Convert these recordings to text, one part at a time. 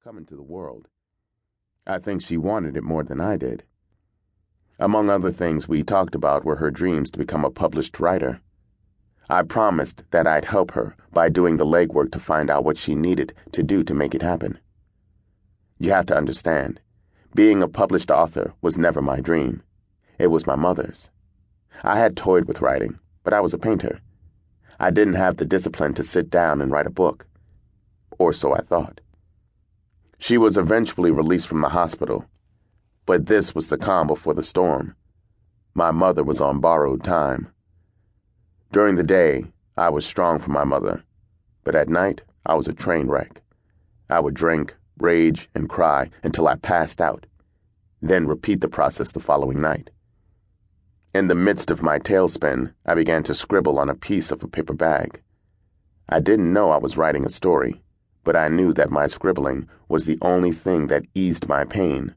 come into the world. I think she wanted it more than I did. Among other things we talked about were her dreams to become a published writer. I promised that I'd help her by doing the legwork to find out what she needed to do to make it happen. You have to understand, being a published author was never my dream. It was my mother's. I had toyed with writing, but I was a painter. I didn't have the discipline to sit down and write a book. Or so I thought. She was eventually released from the hospital, but this was the calm before the storm. My mother was on borrowed time. During the day, I was strong for my mother, but at night, I was a train wreck. I would drink, rage, and cry until I passed out, then repeat the process the following night. In the midst of my tailspin, I began to scribble on a piece of a paper bag. I didn't know I was writing a story, but I knew that my scribbling was the only thing that eased my pain.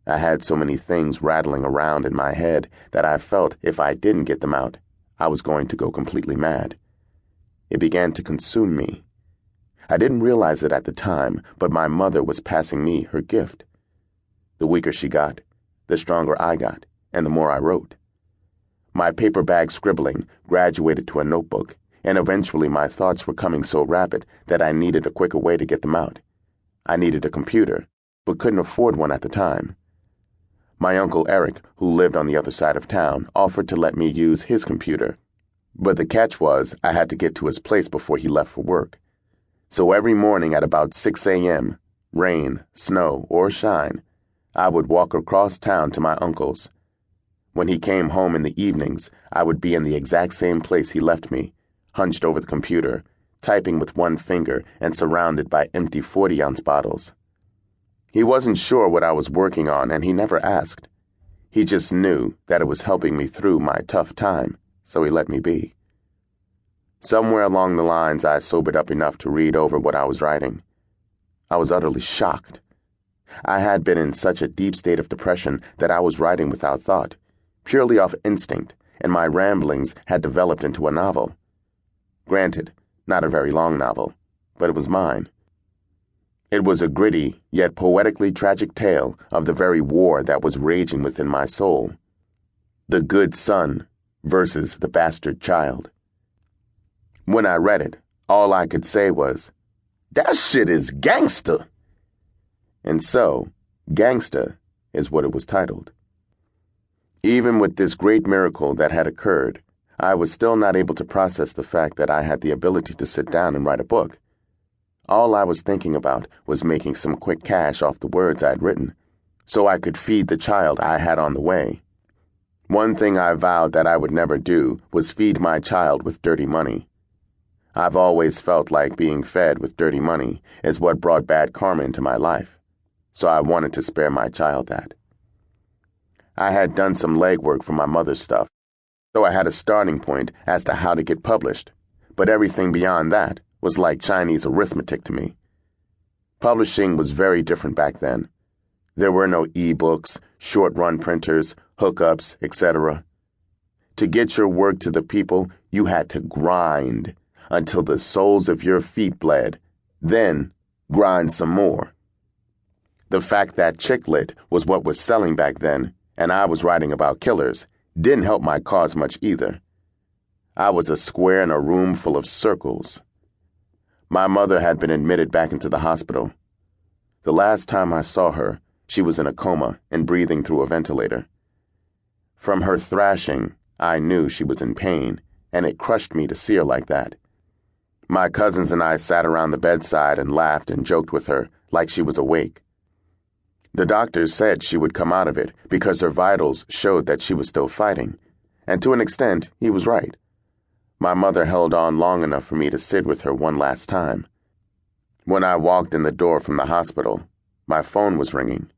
I had so many things rattling around in my head that I felt if I didn't get them out, I was going to go completely mad. It began to consume me. I didn't realize it at the time, but my mother was passing me her gift. The weaker she got, the stronger I got, and the more I wrote. My paper bag scribbling graduated to a notebook, and eventually my thoughts were coming so rapid that I needed a quicker way to get them out. I needed a computer, but couldn't afford one at the time. My Uncle Eric, who lived on the other side of town, offered to let me use his computer, but the catch was I had to get to his place before he left for work. So every morning at about 6 a.m., rain, snow, or shine, I would walk across town to my uncle's. When he came home in the evenings, I would be in the exact same place he left me, hunched over the computer, typing with one finger and surrounded by empty 40-ounce bottles. He wasn't sure what I was working on, and he never asked. He just knew that it was helping me through my tough time, so he let me be. Somewhere along the lines, I sobered up enough to read over what I was writing. I was utterly shocked. I had been in such a deep state of depression that I was writing without thought, purely off instinct, and my ramblings had developed into a novel. Granted, not a very long novel, but it was mine. It was a gritty, yet poetically tragic tale of the very war that was raging within my soul. The good son versus the bastard child. When I read it, all I could say was, "That shit is gangsta!" And so, Gangsta is what it was titled. Even with this great miracle that had occurred, I was still not able to process the fact that I had the ability to sit down and write a book. All I was thinking about was making some quick cash off the words I had written, so I could feed the child I had on the way. One thing I vowed that I would never do was feed my child with dirty money. I've always felt like being fed with dirty money is what brought bad karma into my life, so I wanted to spare my child that. I had done some legwork for my mother's stuff, so I had a starting point as to how to get published, but everything beyond that was like Chinese arithmetic to me. Publishing was very different back then. There were no e-books, short-run printers, hookups, etc. To get your work to the people, you had to grind until the soles of your feet bled, then grind some more. The fact that chick lit was what was selling back then, and I was writing about killers, didn't help my cause much either. I was a square in a room full of circles. My mother had been admitted back into the hospital. The last time I saw her, she was in a coma and breathing through a ventilator. From her thrashing, I knew she was in pain, and it crushed me to see her like that. My cousins and I sat around the bedside and laughed and joked with her like she was awake. The doctors said she would come out of it because her vitals showed that she was still fighting, and to an extent, he was right. My mother held on long enough for me to sit with her one last time. When I walked in the door from the hospital, my phone was ringing.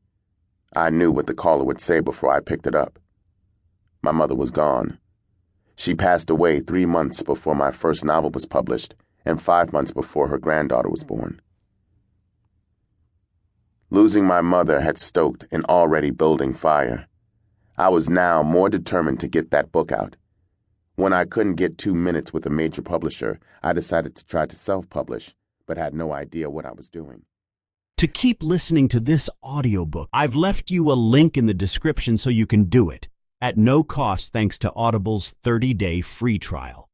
I knew what the caller would say before I picked it up. My mother was gone. She passed away 3 months before my first novel was published, and 5 months before her granddaughter was born. Losing my mother had stoked an already building fire. I was now more determined to get that book out. When I couldn't get 2 minutes with a major publisher, I decided to try to self-publish, but had no idea what I was doing. To keep listening to this audiobook, I've left you a link in the description so you can do it, at no cost thanks to Audible's 30-day free trial.